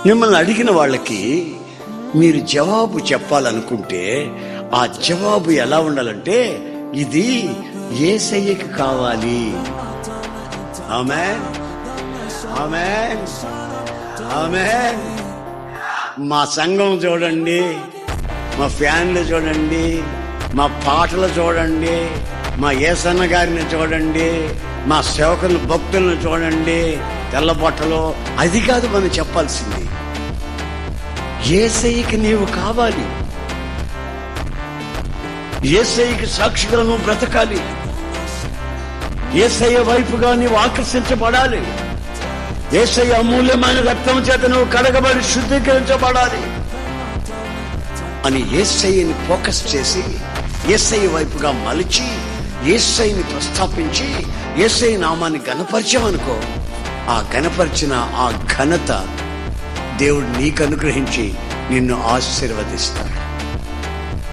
మిమ్మల్ని అడిగిన వాళ్ళకి మీరు జవాబు చెప్పాలనుకుంటే ఆ జవాబు ఎలా ఉండాలంటే, ఇది యేసయ్యకి కావాలి. ఆమేన్, ఆమేన్, ఆమేన్. మా సంఘం చూడండి, మా ఫ్యాన్లు చూడండి, మా పాటలు చూడండి, మా యేసన్న గారిని చూడండి, మా సేవకులు భక్తులను చూడండి, తెల్ల బట్టలు. అది కాదు మనం చెప్పాల్సింది. యేసయ్యకి నీవు కావాలి. యేసయ్యకి సాక్షిగా నువ్వు బ్రతకాలి. యేసయ్య వైపుగా నీవు ఆకర్షించబడాలి. యేసయ్య అమూల్యమైన రక్తం చేత నువ్వు కడగబడి శుద్ధీకరించబడాలి అని యేసయ్యని ఫోకస్ చేసి, యేసయ్య వైపుగా మలిచి, యేసయ్యని ప్రస్తాపించి, యేసయ్య నామాన్ని ఘనపరిచామనుకో, ఆ ఘనపరిచిన ఆ ఘనత దేవుడు నీకు అనుగ్రహించి నిన్ను ఆశీర్వదిస్తాడు.